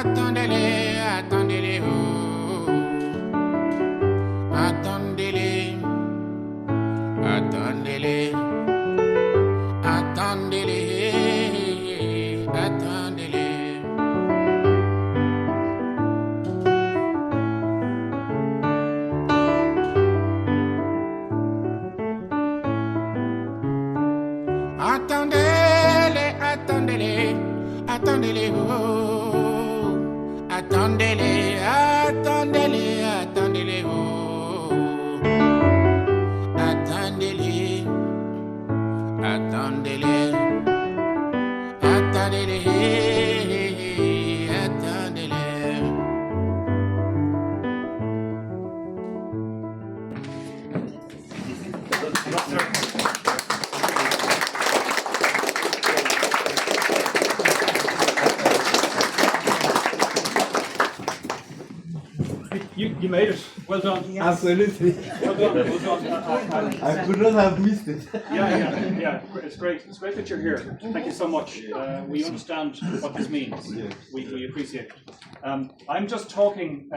Attendez-les, attendez-les, oh. Attendez-les, attendez-les, attendez-les, attendez-les. Attendez-les, attendez-les, attendez-les, oh. Attendez-les, attendez-les, attendez-les, oh. Attendez-les, attendez-les, attendez-les, attendez-les. You made it. Well done. Yes. Absolutely. Well done. Well done. I could not have missed it. Yeah. It's great. It's great that you're here. Thank you so much. We understand what this means. Yes. We appreciate it. I'm just talking,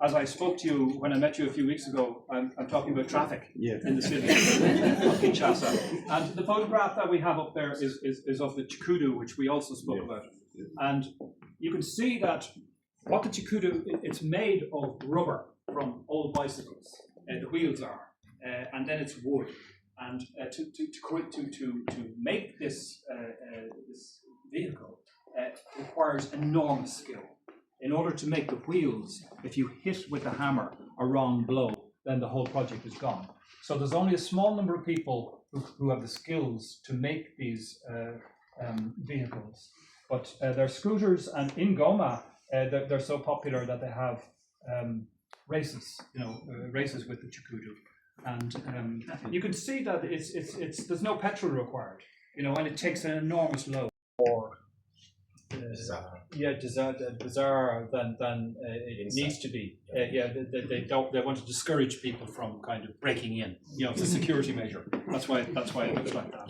as I spoke to you when I met you a few weeks ago, I'm talking about traffic in the city of Kinshasa. And the photograph that we have up there is of the Chikudu, which we also spoke about. And you can see that what the Chikudu, it's made of rubber from old bicycles. The wheels are, and then it's wood. And to make this this vehicle requires enormous skill. In order to make the wheels, if you hit with the hammer a wrong blow, then the whole project is gone. So there's only a small number of people who have the skills to make these vehicles. But they're scooters, and in Goma, they're so popular that they have races, races with the Chikudu, and you can see that it's there's no petrol required, and it takes an enormous load more bizarre than it needs to be. They want to discourage people from kind of breaking in. It's a security measure. That's why it looks like that.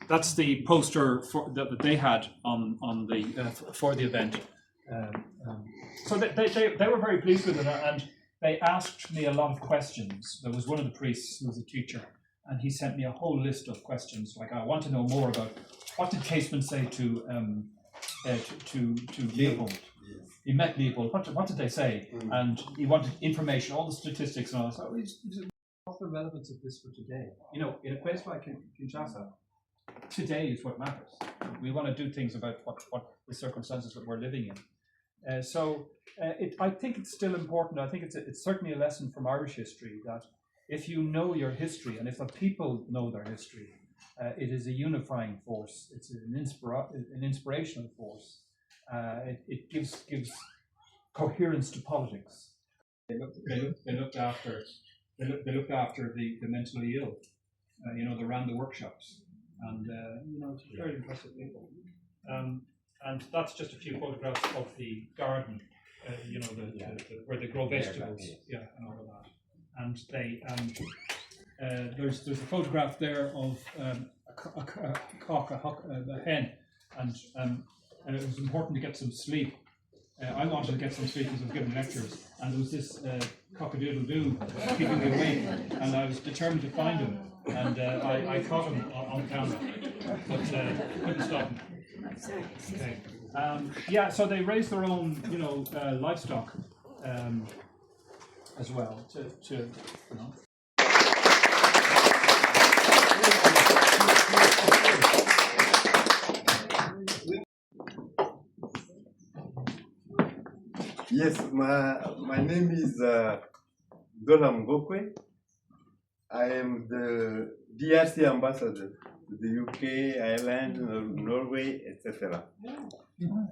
That's the poster that they had on the for the event. So they were very pleased with it, and they asked me a lot of questions. There was one of the priests who was a teacher, and he sent me a whole list of questions. Like, I want to know more about what did Caseman say to Leopold. He met Leopold. What did they say? And he wanted information, all the statistics, and all that. So what's the relevance of this for today? In a place like Kinshasa, today is what matters. We want to do things about what the circumstances that we're living in. I think it's still important. I think it's certainly a lesson from Irish history that if you know your history and if the people know their history, it is a unifying force. It's an inspirational force. It gives coherence to politics. They looked after the mentally ill. They ran the workshops. And it's very impressive people. And that's just a few photographs of the garden, where they grow vegetables, and all of that. And there's a photograph there of a hen, and it was important to get some sleep. I wanted to get some sleep because I was giving lectures, and there was this cock-a-doodle-doo keeping me awake, and I was determined to find him. And I caught him on camera, but couldn't stop him. Okay. So they raise their own, livestock as well. Yes, my name is NGOKWEY. I am the DRC ambassador to the UK, Ireland, Norway, etc.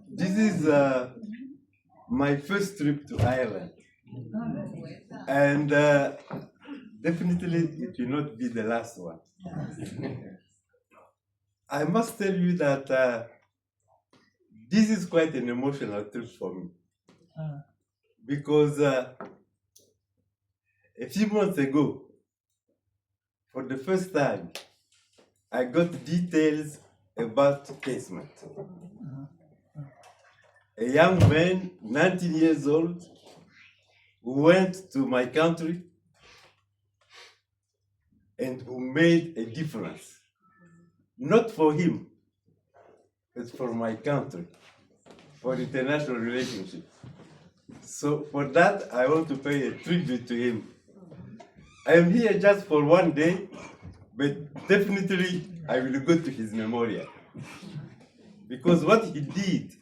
This is my first trip to Ireland, and definitely it will not be the last one. I must tell you that this is quite an emotional trip for me, because a few months ago, for the first time, I got details about casement. a young man, 19 years old, who went to my country and who made a difference. Not for him, but for my country, for international relationships. So for that, I want to pay a tribute to him. I am here just for one day, but definitely I will go to his memorial. Because what he did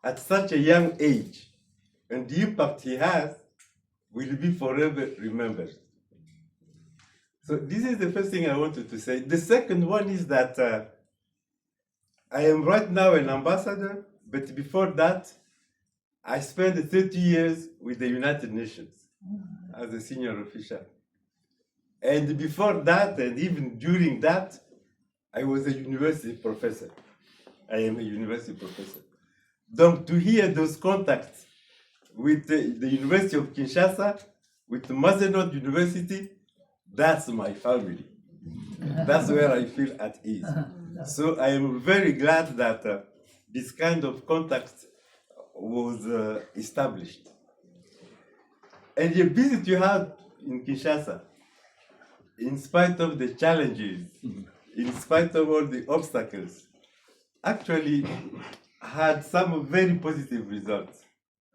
at such a young age and the impact he has will be forever remembered. So this is the first thing I wanted to say. The second one is that I am right now an ambassador, but before that, I spent 30 years with the United Nations as a senior official. And before that, and even during that, I was a university professor. I am a university professor. Donc, to hear those contacts with the University of Kinshasa, with Mazenod University, that's my family. That's where I feel at ease. So I am very glad that this kind of contact was established. And the visit you had in Kinshasa, in spite of the challenges, in spite of all the obstacles, actually had some very positive results.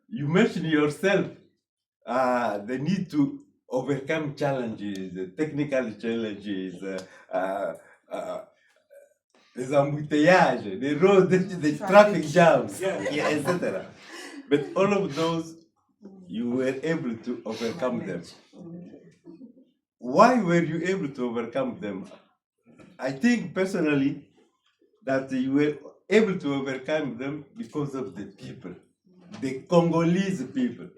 You mentioned yourself the need to overcome challenges, technical challenges, les embouteillages, the road, the traffic jams, etc. But all of those, you were able to overcome them. Why were you able to overcome them? I think personally that you were able to overcome them because of the people, the Congolese people.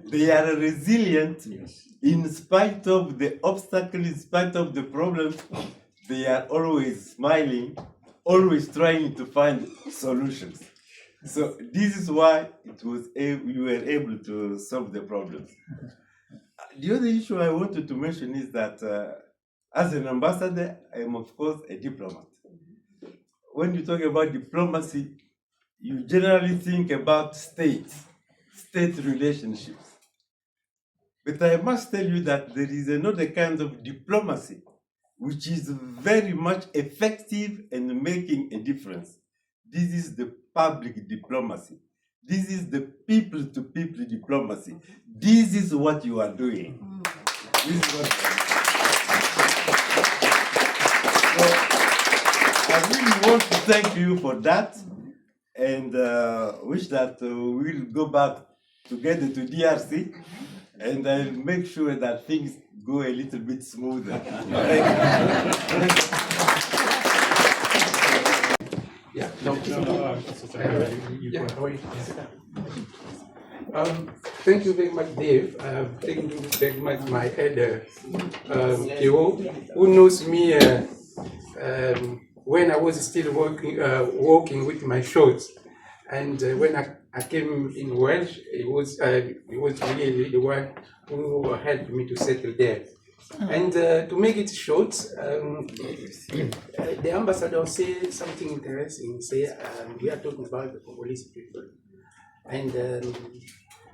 They are resilient in spite of the obstacles, in spite of the problems. They are always smiling, always trying to find solutions. So this is why you were able to solve the problems. The other issue I wanted to mention is that as an ambassador, I am of course a diplomat. When you talk about diplomacy, you generally think about state relationships. But I must tell you that there is another kind of diplomacy which is very much effective and making a difference. This is the public diplomacy. This is the people-to-people diplomacy. This is what you are doing. This is what so I really want to thank you for that and wish that we'll go back together to DRC and I'll make sure that things go a little bit smoother. Yeah, no, thank you very much, Dave. Thank you very much, my elder, Kiro, who knows me when I was still working with my shorts. And when I came in Welsh, it was really the one who helped me to settle there. And to make it short, the ambassador said something interesting. Say we are talking about the Congolese people, and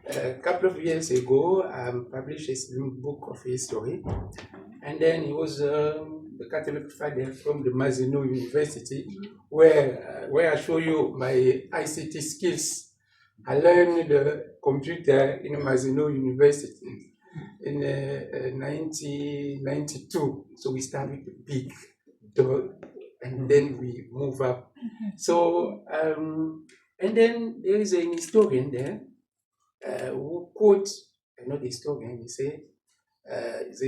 a couple of years ago, I published a book of history, and then he was the Catholic father from the Mazenod University, where I show you my ICT skills. I learned the computer in Mazenod University in 1992. So we started big, and then we move up. So, and then there is an historian there who quotes, not historian, he say,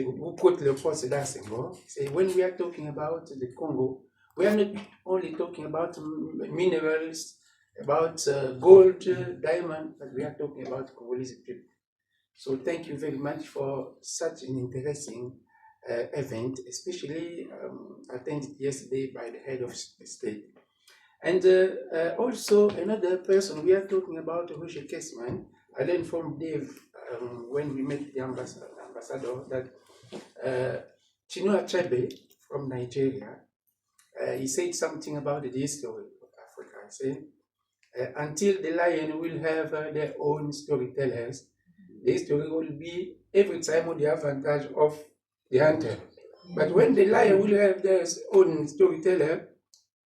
who quote Leopold Sédar Senghor, say, when we are talking about the Congo, we are not only talking about minerals, about gold, diamond, but we are talking about Congolese people. So thank you very much for such an interesting event, especially attended yesterday by the head of state. And also another person, we are talking about Roger Kessman. I learned from Dave when we met the ambassador that Chinua Achebe from Nigeria, he said something about the history of Africa. He said, until the lion will have their own storytellers. The story will be every time on the advantage of the hunter. But when the lion will have their own storyteller,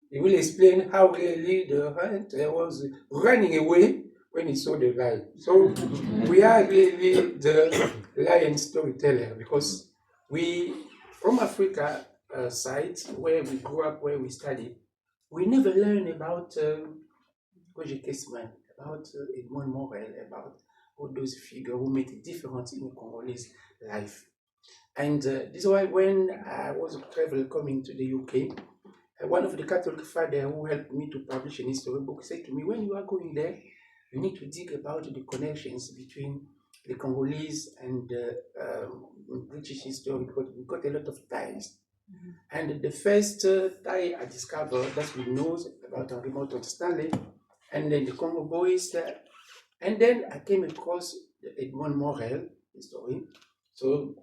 he will explain how really the hunter was running away when he saw the lion. So we are really the lion storyteller, because we, from Africa side, where we grew up, where we studied, we never learn about Roger Kesman, about Edmond Morel, about all those figures who made a difference in Congolese life. And this is why when I was traveling coming to the UK, one of the Catholic fathers who helped me to publish an history book said to me, when you are going there, you need to dig about the connections between the Congolese and British history, because we got a lot of ties. And the first tie I discovered that we know about Henri Morton Stanley, and then the Congo boys. And then I came across the Edmond Morel story. So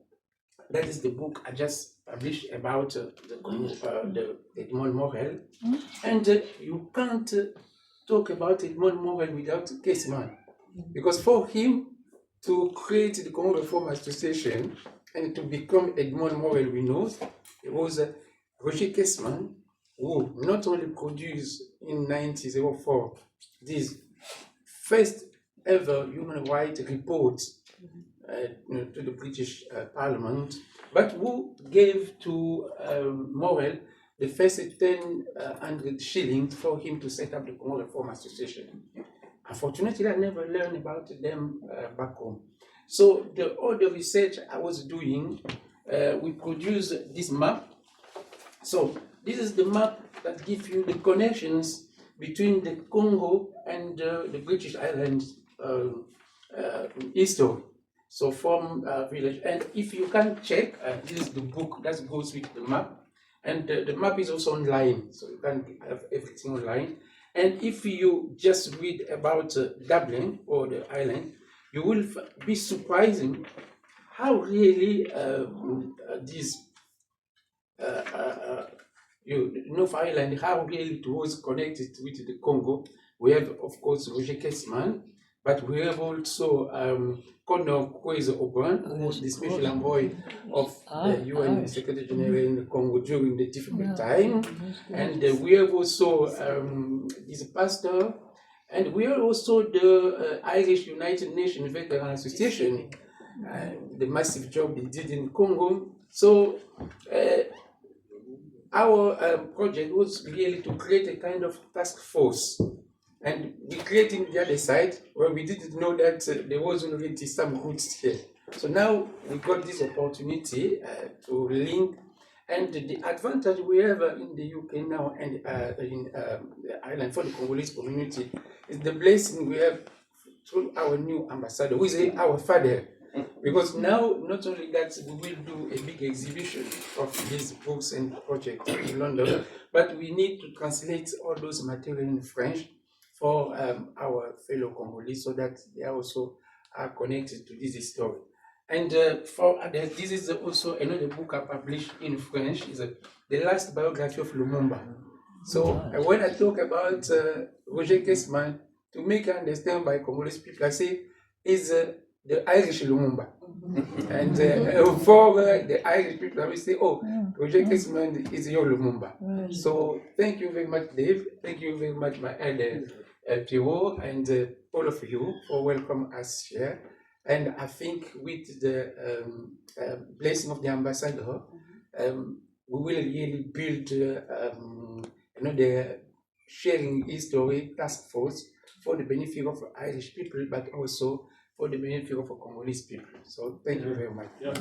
that is the book I just published about the Edmond Morel. And you can't talk about Edmond Morel without Kesman, because for him to create the Congo Reform Association and to become Edmond Morel, we know it was Roger Kesman who not only produced in 1904 this first ever human rights report to the British Parliament, but who gave to Morel the first 1,000 shillings for him to set up the Congo Reform Association. Unfortunately, I never learned about them back home. So the other research I was doing, we produced this map. So this is the map that gives you the connections between the Congo and the British Islands history. So from village, and if you can check, this is the book that goes with the map, and the map is also online, so you can have everything online. And if you just read about Dublin or the island, you will be surprising how really this North Island, how really it was connected with the Congo. We have, of course, Roger Kesman, but we have also NGOKWEY, who was the special envoy of the UN Secretary General in the Congo during the difficult time. And we have also this pastor, and we are also the Irish United Nations Veteran Association, the massive job they did in Congo. So our project was really to create a kind of task force. And we created the other side where we didn't know that there was already some roots here. So now we got this opportunity to link. And the advantage we have in the UK now and in the island for the Congolese community is the blessing we have through our new ambassador, who is our father. Because now, not only that, we will do a big exhibition of these books and projects in London, but we need to translate all those material in French for our fellow Congolese, so that they also are connected to this story. And for others, this is also another book I published in French, is the last biography of Lumumba. So when I talk about Roger Kesman, to make it understand by Congolese people, I say is the Irish Lumumba. And for the Irish people, I will say, oh, Roger Kesman is your Lumumba. So thank you very much, Dave. Thank you very much, my elder Pierrot, and all of you for welcoming us here. And I think with the blessing of the ambassador, we will really build the sharing history task force for the benefit of Irish people, but also for the benefit of Congolese people. So thank you very much. Yeah.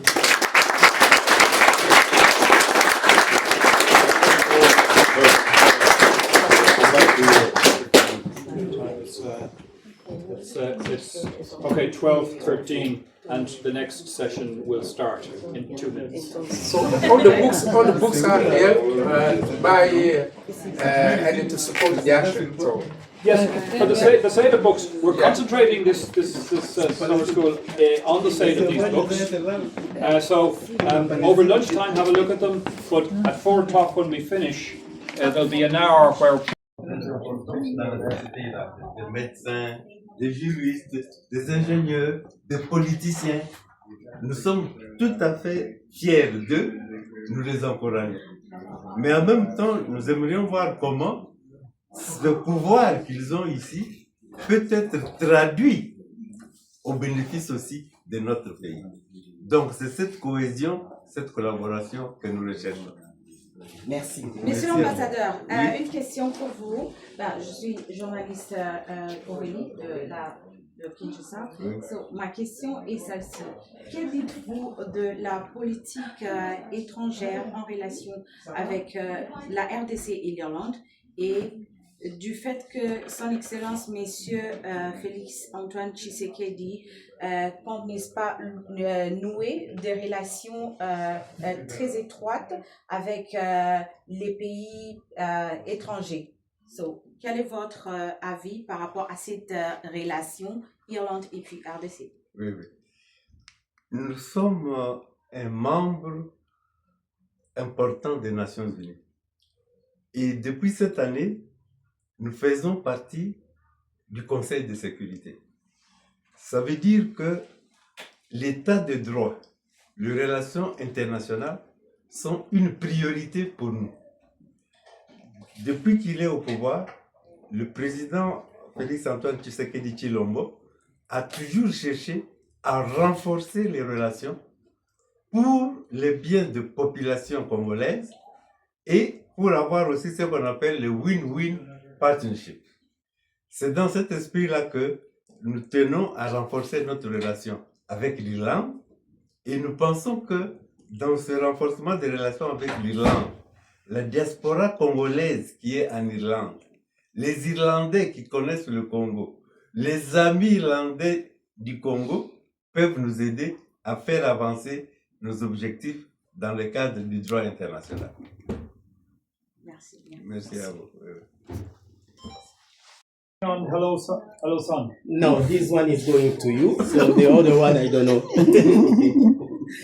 It's okay, 12:13, and the next session will start in 2 minutes. So all the books are here and to support the action. So. Yes, for the sale of books, we're concentrating this summer school on the sale of these books. So over lunchtime, have a look at them. But at 4 o'clock when we finish, there'll be an hour where dans la société, là, des médecins, des juristes, des ingénieurs, des politiciens. Nous sommes tout à fait fiers d'eux, nous les encourageons. Mais en même temps, nous aimerions voir comment le pouvoir qu'ils ont ici peut être traduit au bénéfice aussi de notre pays. Donc c'est cette cohésion, cette collaboration que nous recherchons. Merci. Monsieur l'ambassadeur, Oui. une question pour vous. Je suis journaliste Aurélie de Kinshasa. Oui. Ma question est celle-ci. Que dites-vous de la politique étrangère en relation avec la RDC et l'Irlande et du fait que son Excellence Monsieur Félix Antoine Tshisekedi compte, n'est-ce pas, nouer des relations très étroites avec les pays étrangers. Quel est votre avis par rapport à cette relation Irlande et puis RDC? Oui, oui. Nous sommes un membre important des Nations Unies. Et depuis cette année, nous faisons partie du Conseil de sécurité. Ça veut dire que l'état de droit, les relations internationales sont une priorité pour nous. Depuis qu'il est au pouvoir, le président Félix Antoine Tshisekedi Tshilombo a toujours cherché à renforcer les relations pour le bien de la population congolaise et pour avoir aussi ce qu'on appelle le win-win partnership. C'est dans cet esprit-là que nous tenons à renforcer notre relation avec l'Irlande et nous pensons que dans ce renforcement des relations avec l'Irlande, la diaspora congolaise qui est en Irlande, les Irlandais qui connaissent le Congo, les amis irlandais du Congo peuvent nous aider à faire avancer nos objectifs dans le cadre du droit international. Merci. Merci à vous. Hello, son. No, this one is going to you, so the other one I don't know.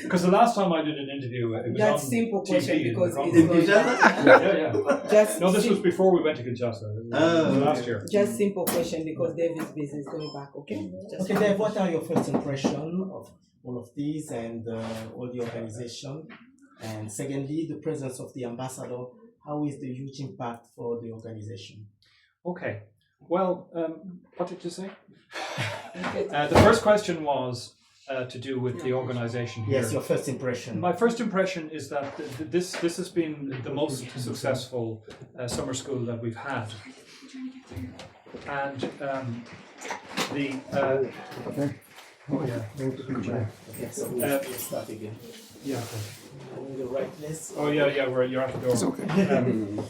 Because the last time I did an interview, it was That's on simple TV question in because the it's Congo. Yeah. just No, this was before we went to Kinshasa. It was last year. just simple question because David's business going back. Okay. Okay, Dave, what are your first impression of all of these and all the organization? And secondly, the presence of the ambassador, how is the huge impact for the organization? Okay. Well, what did you say? The first question was to do with the organization here. Yes, your first impression. My first impression is that this has been the most successful summer school that we've had. And oh yeah. Okay, so we'll start again. Yeah. The right list. Oh yeah, you're at the door. It's okay.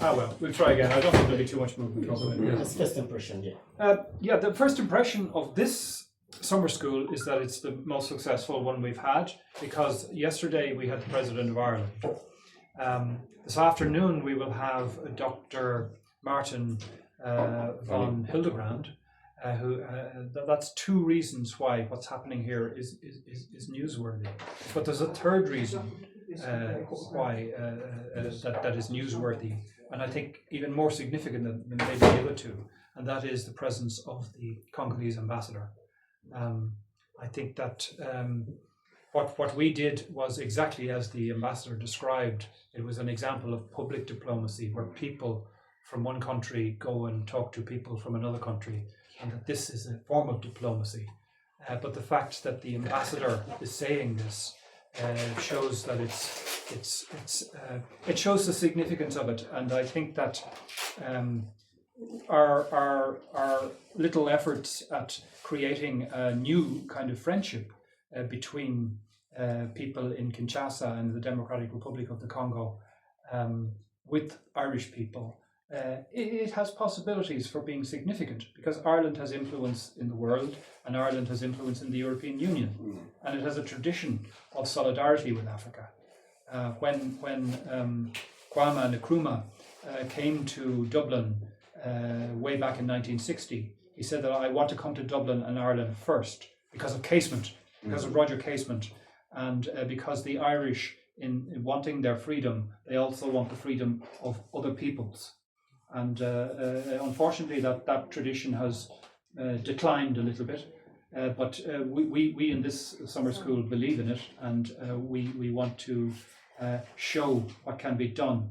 Well, we'll try again. I don't think there'll be too much movement. That's first impression, yeah. The first impression of this summer school is that it's the most successful one we've had, because yesterday we had the President of Ireland. This afternoon we will have Dr. Martin von Hildebrand, who that's two reasons why what's happening here is newsworthy. But there's a third reason why that is newsworthy, and I think even more significant than maybe the other two, and that is the presence of the Congolese ambassador. I think that what we did was exactly as the ambassador described. It was an example of public diplomacy, where people from one country go and talk to people from another country, and that this is a form of diplomacy. But the fact that the ambassador is saying this shows that it shows the significance of it, and I think that our little efforts at creating a new kind of friendship between people in Kinshasa and the Democratic Republic of the Congo with Irish people, it has possibilities for being significant, because Ireland has influence in the world and Ireland has influence in the European Union, and it has a tradition of solidarity with Africa. When Kwame Nkrumah came to Dublin way back in 1960, he said that I want to come to Dublin and Ireland first because of Casement, because of Roger Casement, and because the Irish, in wanting their freedom, they also want the freedom of other peoples. And unfortunately, that tradition has declined a little bit. But we in this summer school believe in it, and we want to show what can be done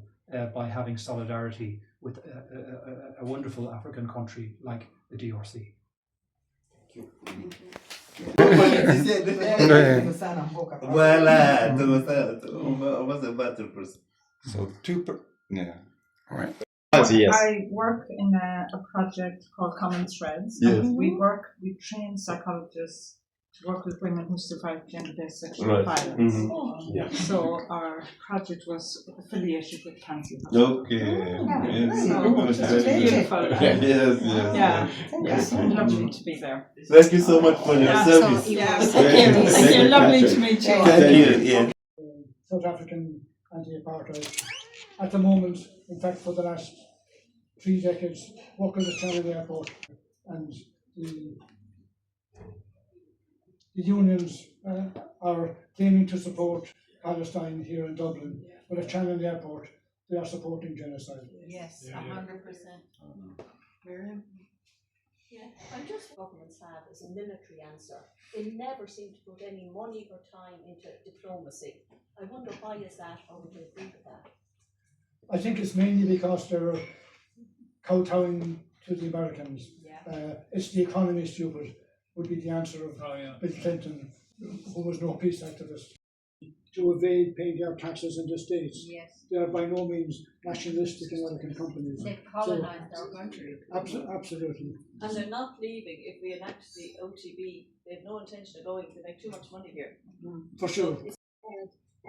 by having solidarity with a wonderful African country like the DRC. Voilà, on va se battre pour ça. So yeah. All right. I work in a project called Common Threads. Yes. We train psychologists to work with women who survive gender-based sexual violence. Yeah. So our project was affiliated with Cancer. Okay. Yes. So it's beautiful. Yes. Yeah. Yes. Lovely to be there. Thank you so much for your service. Thank you. Lovely to meet you. Thank you. Yeah. South African anti-apartheid. At the moment, in fact, for the last 3 decades, work at the Channel Airport, and the unions are claiming to support Palestine here in Dublin, but at Channel Airport, they are supporting genocide. Yes, 100%. Yeah, I'm just governments have as a military answer. They never seem to put any money or time into diplomacy. I wonder why is that, or would you agree with that? I think it's mainly because they're kowtowing to the Americans. Yeah. It's the economy, stupid, would be the answer of Bill Clinton, who was no peace activist. To evade paying their taxes in the States. Yes. They are by no means nationalistic American companies. They've colonised our country. Absolutely. And they're not leaving. If we enact the OTB, they have no intention of going. They make too much money here. For sure.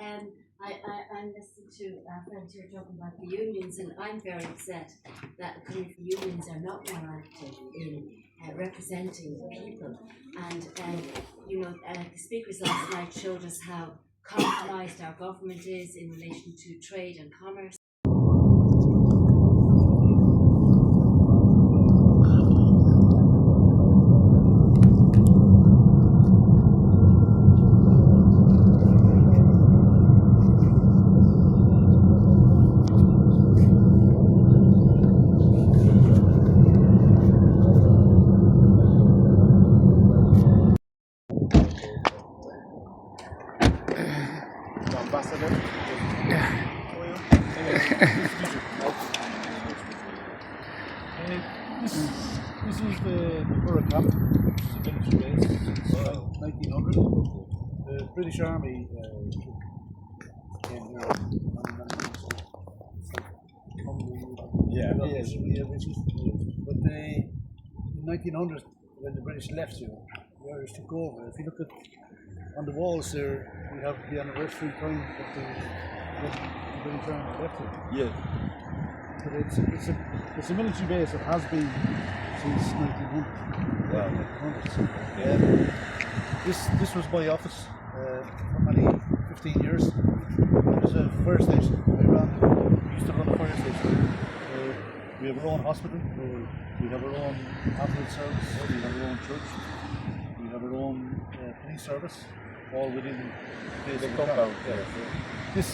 I'm listening to friends who are talking about the unions, and I'm very upset that the unions are not more active in representing the people. And the speakers last night showed us how compromised our government is in relation to trade and commerce. Ambassador. This is the Burra Camp, which is a military base since 1900. The British Army came here. But in 1900, when the British left here, the Irish took over. If you look at on the walls there, we have the anniversary time of the British Army left here. Yes. But it's a military base. It has been since 1900. Wow. This was my office for many 15 years. It was a fire station. We used to run a fire station. We have our own hospital. We have our own ambulance service. We have our own church. We have our own police service. All within the compound. Yeah.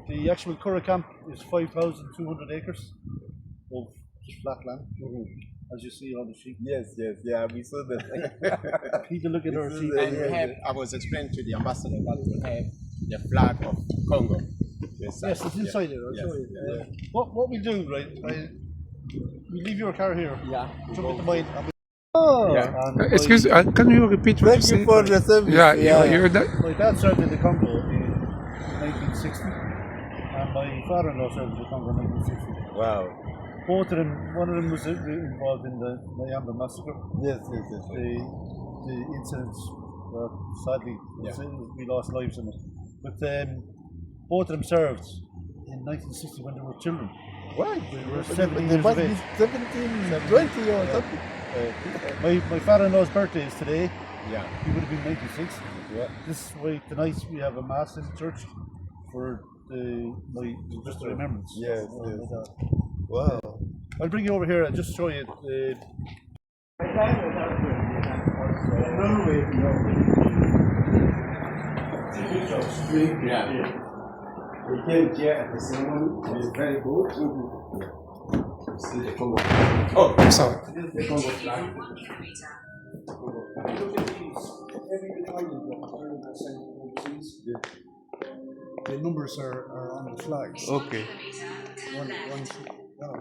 The actual Curra camp is 5,200 acres of just flat land, as you see on the sheet. Yes, yeah, we saw that. Need to look at our sheet. And I was explaining to the ambassador that we have the flag of Congo. Yes, it's inside there. I'll show you. What we do, right? We leave your car here. Yeah. Jump into mine. Excuse me, can you repeat what you said? Thank you for the service. Yeah. My dad served in the Congo in 1960, and my father-in-law served in the Congo in 1960. Wow. Both of them, one of them was involved in the Mayamba massacre. Yes. The incidents, sadly, we lost lives in it. But both of them served in 1960 when they were children. What? They were 17 years of age. 17, 20 or something. My father-in-law's birthday is today. Yeah. He would have been 96. Yeah. This is why tonight we have a mass in the church for just a remembrance. Yes. Wow. I'll bring you over here and just show you. We came here at the ceremony. It is very good. Oh, I'm sorry. The Congo flag. The numbers are on the flags. Okay. One,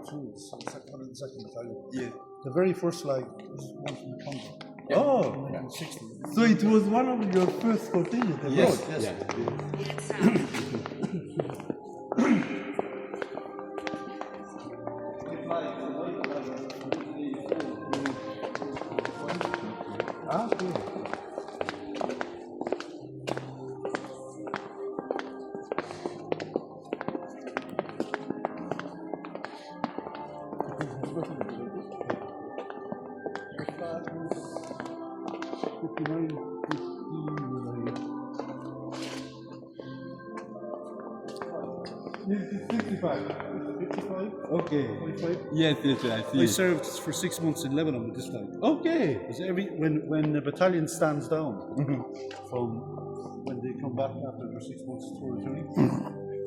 two is 102nd Battalion. Yeah. The very first flag is one from the Congo. Oh, 1960. so it was one of your first contingents abroad? Yes. Ah, okay. Okay. 45. Yes, I see. I served for 6 months in Lebanon with this flag. Okay. Because when the battalion stands down from when they come back after their 6 months tour of duty,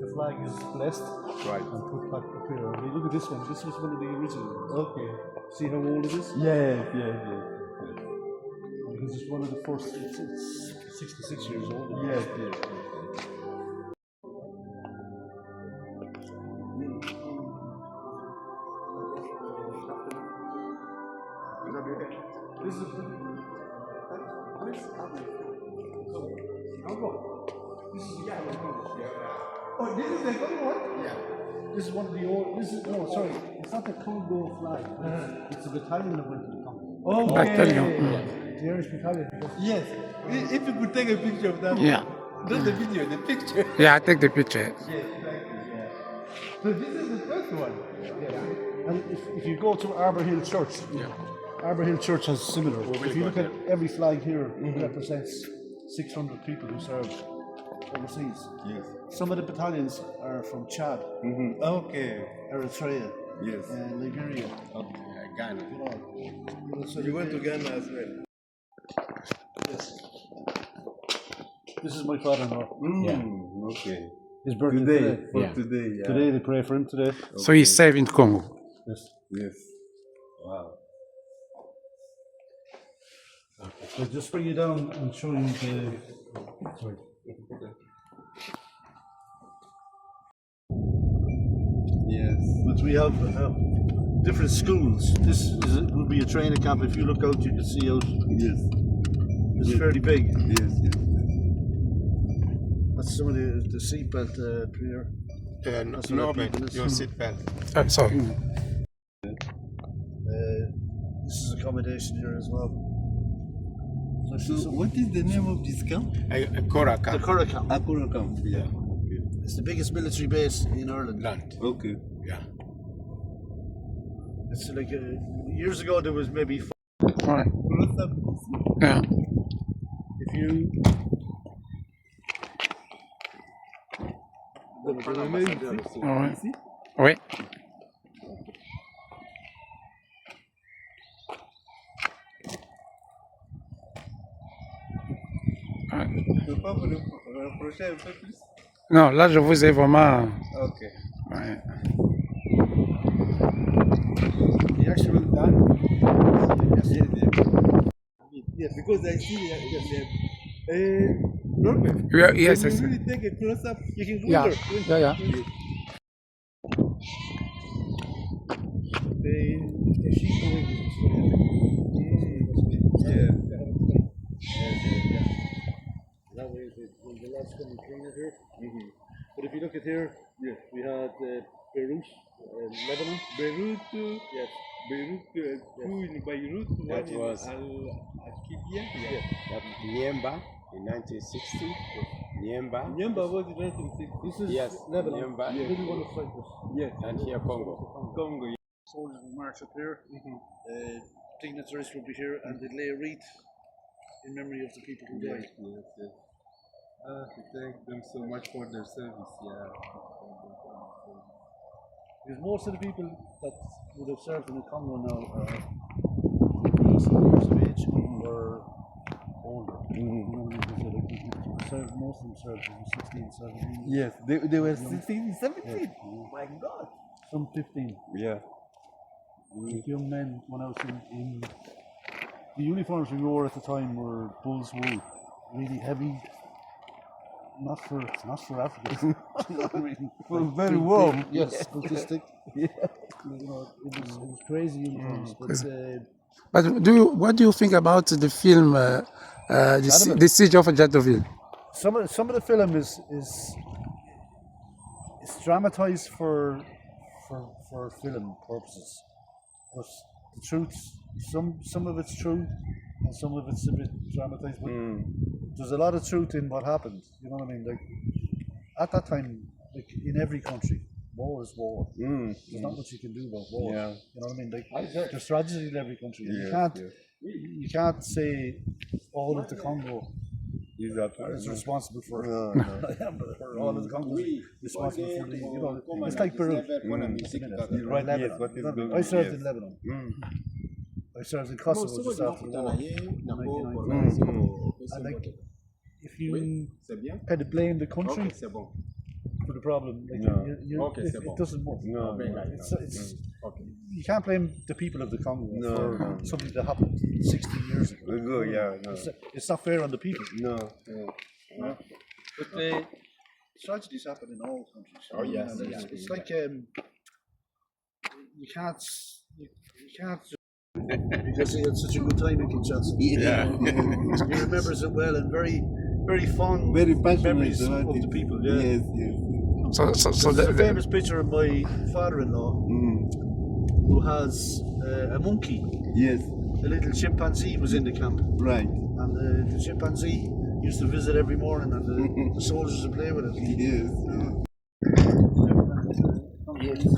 the flag is blessed and put back up here. And look at this one. This was one of the original ones. Okay. See how old it is? Yes. Because it's one of the first. It's 66 years old. Yes. This is Oh, this is the Congo one? Yeah. This is one of the old. This is no, sorry. It's not the Congo flag. It's a battalion that went to the Congo. Okay. Battalion. The Irish battalion. Yes. If you could take a picture of that. Yeah. Not the video, the picture. Yeah, I take the picture. Yes, exactly. Yeah. So this is the first one. Yeah. And if you go to Arbor Hill Church, Arbor Hill Church has similar. If you look at every flag here, it represents 600 people who served overseas. Yes. Some of the battalions are from Chad, Okay. Eritrea, Yes. Liberia. Okay. Ghana. So You went to Ghana as well. Yes. This is my father-in-law. Okay. His birthday today. Today, yeah. Today they pray for him today. So he's saved in Congo. Yes. Yes. Wow. So just bring you down and show you the. Sorry. Yes. But we have different schools. Will be a training camp. If you look out, you can see out. Yes. It's fairly big. Yes. That's some of the seatbelt here. Your seatbelt. Sorry. This is accommodation here as well. So what is the name of this camp? Kora The camp. Curragh camp. Akura camp. Yeah. It's the biggest military base in Ireland. Okay. Yeah. It's like years ago there was maybe. Right. Yeah. If you. All right. Oui. Tu peux pas me rapprocher un peu plus? Non, là, je vous ai vraiment. Ok. Ouais. The actual dam. Yes, because I see Norbert, Yeah, yes, when yes. you really take a close up, you can go Yeah, there. yeah. The sheep Yeah. That way the lads come and clean it here. But if you look at here, we had Beirut, Lebanon. Beirut, Yes. Beirut, two in Beirut, That one was- in Al-Aqibia. That Niemba in 1960. Niemba. Nyamba was in 1960. This is Yes, Lebanon. Niemba. The middle one of Cyprus. Yes. And here Congo. Congo. Soldiers will march up here. Dignitaries will be here and they lay a wreath in memory of the people who died. Yes. To thank them so much for their service. Yeah. Because most of the people that would have served in the Congo now are years of age or older. Most of them served in 16, 17. Yes, they were 16, 17. My God. Some 15. Yeah. Like young men went out in the uniforms we wore at the time were bull's wool, really heavy. Not for Africans. You know what I mean? Well, very warm. Yes, ballistic. Yeah. You know, it was crazy uniforms. But what do you think about the film, the Siege of Jadotville? Some of the film is dramatized for film purposes, but the truth, some of it's true, and some of it's a bit dramatized. But there's a lot of truth in what happened. You know what I mean? Like at that time, like in every country, war is war. There's not much you can do about war. Yeah. You know what I mean? Like there's tragedy in every country. Yeah, You can't say all of the Congo is responsible for all of the Congo responsible for the, you know, it's like Peru. I served in Lebanon. I served in Kosovo just after the war in 1990. And like, if you kind of blame the country for the problem, like it doesn't work. You can't blame the people of the Congo for something that happened 60 years ago. It's not fair on the people. But tragedies happen in all countries. Oh yes, it's like you can't because he had such a good time in Kinshasa. He remembers it well and very fond memories of the people. So there's a famous picture of my father-in-law who has a monkey. Yes. A little chimpanzee was in the camp. Right. And the chimpanzee used to visit every morning, and the soldiers would play with it. Yes.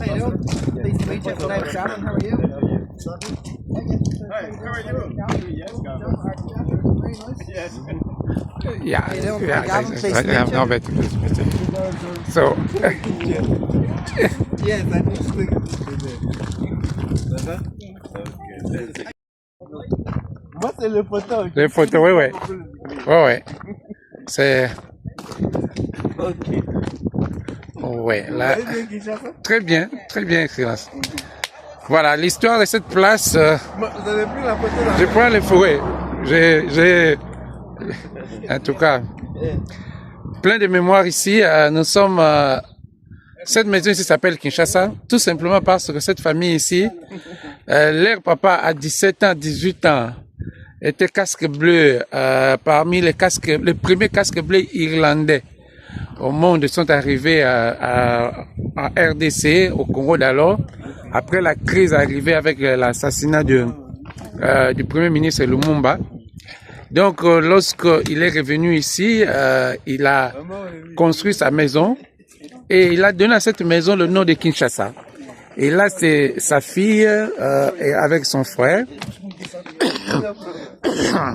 Hello. Pleased to meet you. My name's Alan. How are you? Hi, how are you? Yes, So, yes, I need to speak. Moi, c'est le photo. les photos, oui. Ouais. C'est. Ouais, là. Très bien, Excellence. Voilà, l'histoire de cette place. Vous avez pris la photo là? Je prends les fouets. J'ai. En tout cas, plein de mémoires ici. Nous sommes. Cette maison ici s'appelle Kinshasa, tout simplement parce que cette famille ici, leur papa à 17 ans, 18 ans, était casque bleu, parmi les premiers casques bleus irlandais au monde. Ils sont arrivés en RDC, au Congo d'alors, après la crise arrivée avec l'assassinat du premier ministre Lumumba. Donc, lorsqu'il est revenu ici, il a construit sa maison et il a donné à cette maison le nom de Kinshasa. Et là, c'est sa fille et avec son frère.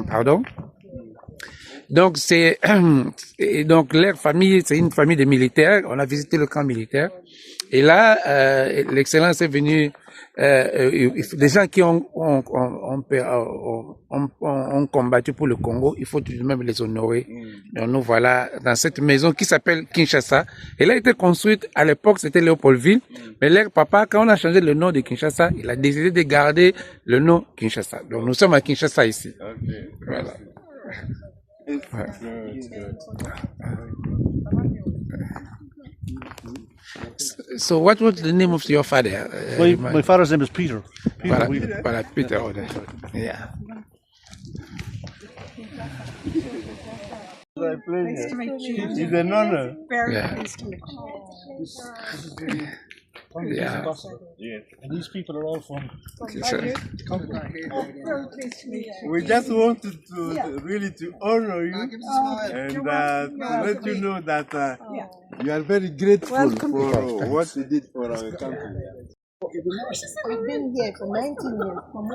Pardon. Donc, donc leur famille, c'est une famille de militaires. On a visité le camp militaire. Et là, l'excellence est venue. Les gens qui ont combattu pour le Congo, il faut tout de même les honorer. Et nous voilà dans cette maison qui s'appelle Kinshasa. Elle a été construite, à l'époque c'était Léopoldville, mais leur papa, quand on a changé le nom de Kinshasa, il a décidé de garder le nom Kinshasa. Donc nous sommes à Kinshasa ici. Voilà. So what was the name of your father? My father's name is Peter. Voilà, Peter. Yeah. Nice to meet you. It's an honor. Very pleased to meet you. Yeah. And these people are all from Very pleased to meet you. We just wanted to really to honor you and to let you know that you are very grateful for what you did for our country. We've been here for 19 years, from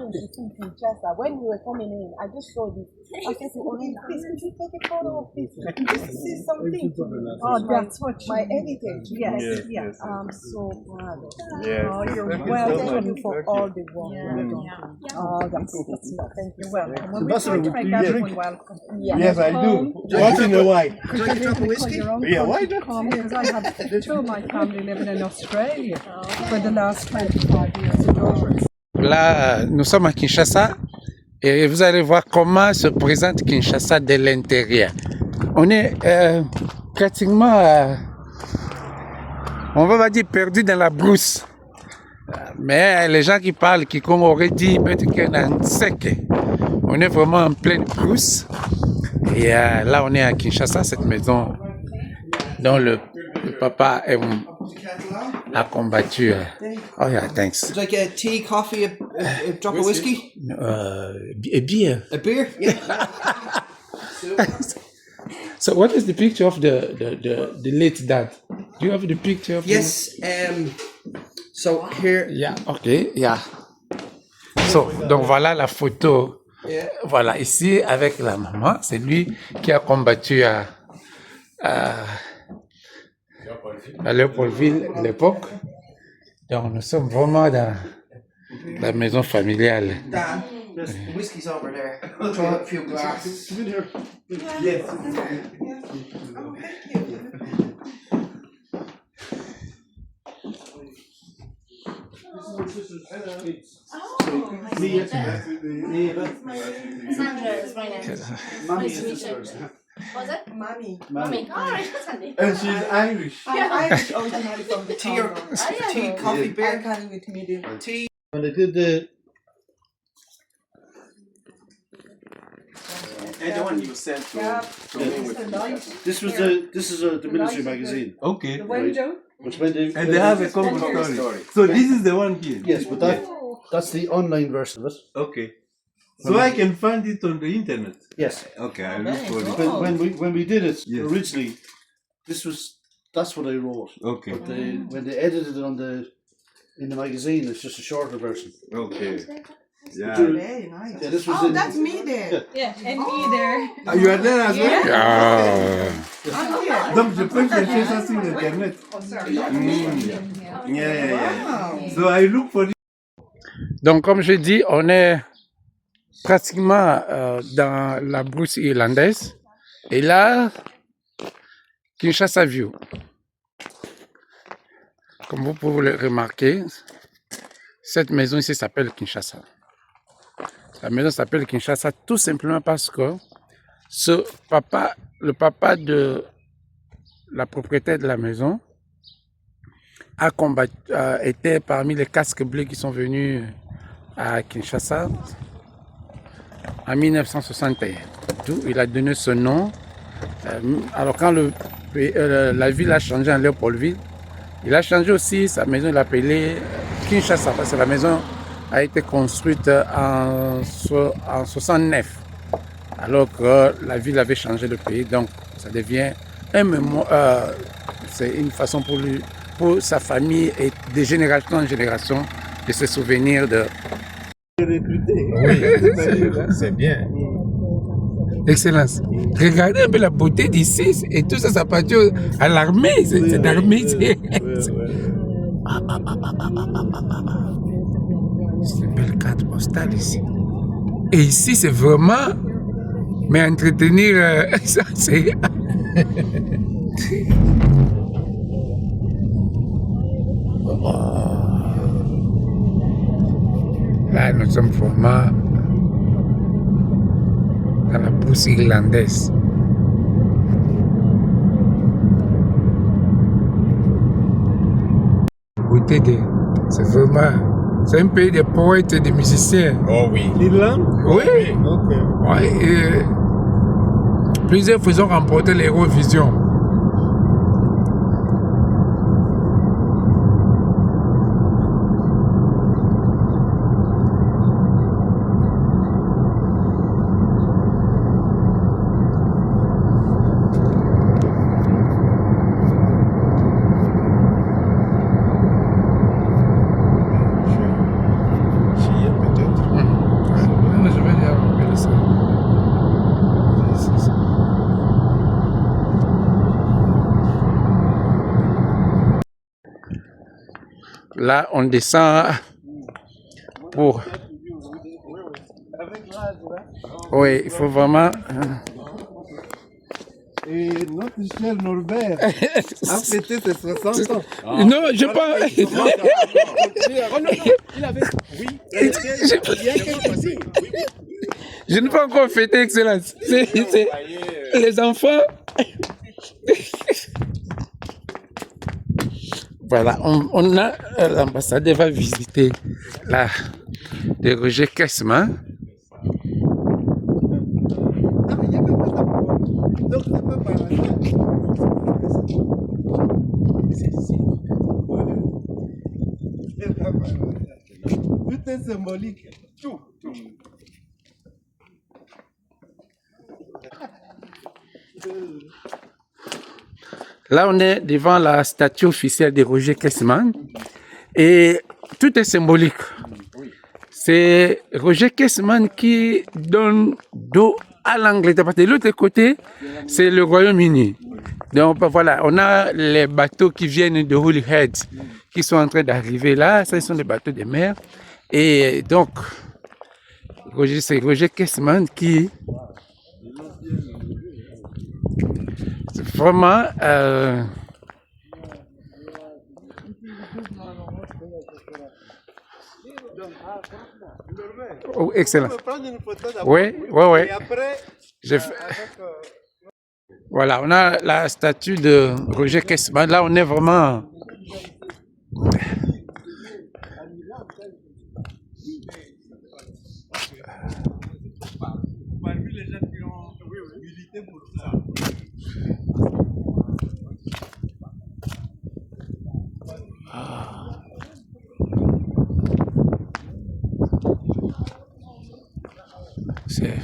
Kinshasa. When we were coming in, I just saw this. I said to Orin, please, could you take a photo of this? This is something to me. Oh, that's what my heritage. Yes. I'm so proud of you. Yes. Oh, you're Thank welcome. you for all the work you've done. Oh, that's thank you. You're welcome. Well, we Ambassador, try to make everyone welcome. Yes, I do. Once in a while. Could you drop a whiskey? Yeah, why not? Come, because I have two of my family living in Australia for the last 25 years. là, nous sommes à Kinshasa et vous allez voir comment se présente Kinshasa de l'intérieur. On est pratiquement, on va pas dire perdu dans la brousse. Mais les gens qui parlent, qui comme aurait dit, peut-être qu'il y a un sec. On est vraiment en pleine brousse. Et là, on est à Kinshasa, cette maison dont le papa a combattu. Oh yeah, thanks. Would you like a tea, coffee, a drop of whiskey? A beer. A beer? Yeah. So what is the picture of the late dad? Do you have the picture of Yes. So here. Yeah, okay, yeah. So, donc voilà la photo. Voilà, ici avec la maman, c'est lui qui a combattu à Léopoldville à l'époque. Donc nous sommes vraiment dans la maison familiale. Dan, there's whiskey's over there. Draw a few glasses. Yes. Sandra is my name. Nice to meet you. Was it? Mommy. Mommy. All right, that's handy. And she's Irish. I'm Irish originally from the Tea, or, tea, coffee, beer. I can't with medium. Tea. When they did the The one you sent to this is the military magazine. Okay. Right? Which when they, And they have a common story. So this is the one here. Yes, but that's the online version of it. Okay. So I can find it on the internet. Yes. Okay, I look for it. When we did it Yes. originally, that's what I wrote. Okay. But when they edited it in the magazine, it's just a shorter version. Okay. Yeah. Very nice. Yeah, this was Oh, in- that's me there. Yeah, and me there. You are there as well? Ah. I'm here. Donc je peux chercher ça sur internet. Oh, sorry. Yeah. So I look for it. Donc comme je dis, on est pratiquement dans la brousse irlandaise. Et là, Kinshasa View. Comme vous pouvez le remarquer, cette maison ici s'appelle Kinshasa. La maison s'appelle Kinshasa tout simplement parce que le papa de la propriétaire de la maison était parmi les casques bleus qui sont venus à Kinshasa en 1961. D'où il a donné ce nom. Alors quand la ville a changé en Léopoldville, il a changé aussi sa maison, il l'a appelée Kinshasa, parce que la maison a été construite en 69, alors que la ville avait changé de pays, donc ça devient un mémoire, c'est une façon pour sa famille et de génération en génération de se souvenir de... Oui, c'est bien. Excellence. Regardez un peu la beauté d'ici et tout ça, ça appartient à l'armée, c'est l'armée. C'est une belle carte postale ici. Et ici, c'est vraiment... Mais entretenir... ça, c'est... Là, nous sommes vraiment dans la brousse irlandaise. Beauté de... C'est vraiment... C'est un pays de poètes et de musiciens. Oh oui. L'Irlande? Oui. Ok. Ouais, et plusieurs fois, ils ont remporté l'Eurovision. Je vais dire regarder ça. Là, on descend pour... Oui, il faut vraiment... Et notre cher Norbert a fêté ses 60 ans. Non, je pense. Il avait. Oui, Je n'ai pas encore fêté, Excellence. C'est les enfants. Voilà, on a l'ambassadeur va visiter la de Roger Kessman. Tout est symbolique. Tout. Là, on est devant la statue officielle de Roger Kessman et tout est symbolique. C'est Roger Kessman qui donne dos à l'Angleterre. Parce que de l'autre côté, c'est le Royaume-Uni. Donc voilà, on a les bateaux qui viennent de Holyhead, qui sont en train d'arriver là. Ça, ce sont des bateaux de mer. Et donc, c'est Roger Kessman qui... Vraiment... Oh, excellent. Oui. Et après, Voilà, on a la statue de Roger Kessman. Là, on est vraiment... parmi les gens qui ont milité pour ça. C'est...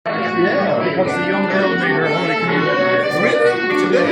Yeah, because the young girl made her Holy Communion. Really? Today?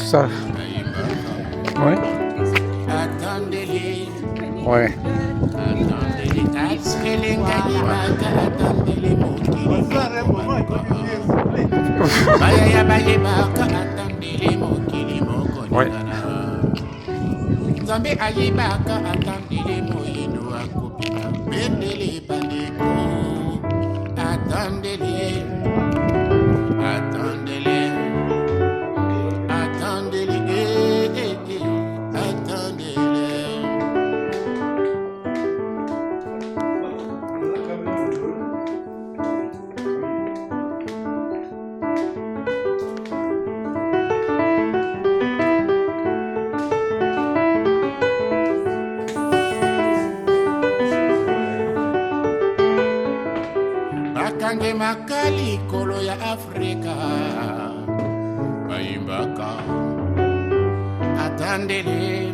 Ça. Ouais. Ouais. Ouais. Zambe ayibaka atandile moyendo akopika bendele bandeko atandele atandele atandele atandele Kange makali kolo ya Afrika Baimbaka Atandele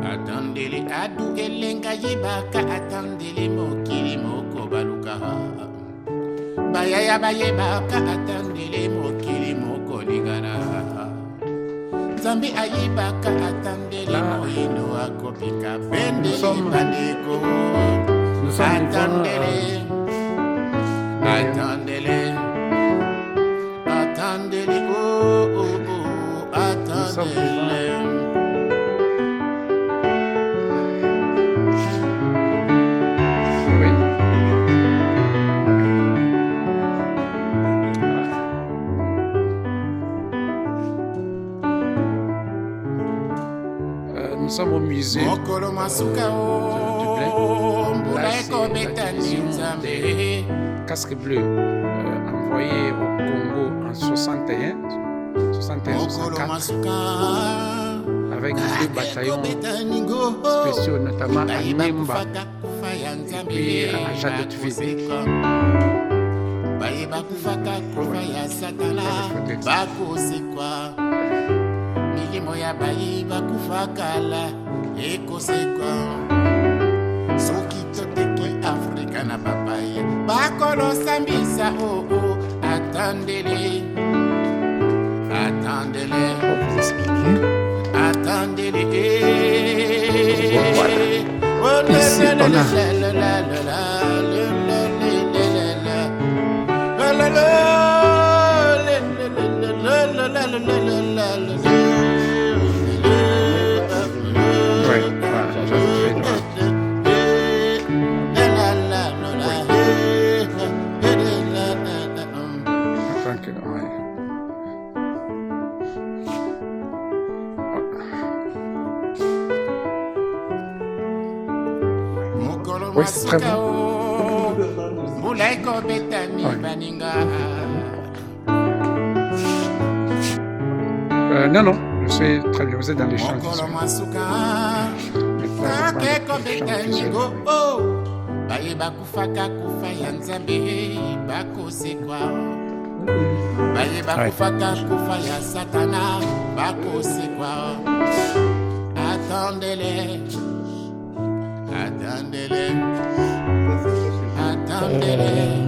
Atandele adu elenga yibaka Atandele mokili moko baluka Bayaya bayebaka Atandele mokili moko ligana Zambi ayibaka Atandele moino akopika Bende bandeko. nous sommes devant attendez-les, attendez-les, oh, oh, oh, attendez-les. Nous sommes au musée de Dublin. Là, c'est des casques bleus envoyés au Congo en 61-64 avec deux bataillons spéciaux, notamment à Nemba et puis à Jadotville. Moya bayi bakufakala ekosekwa soki toteki Afrika na papaya bakolo sambisa oh oh attendez-les attendez-les attendez-les oh ici on a oui, c'est très bon. Non, non, je sais très bien, vous êtes dans les champs attendez-les, attendez-les, attendez-les,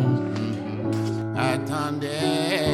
attendez-les.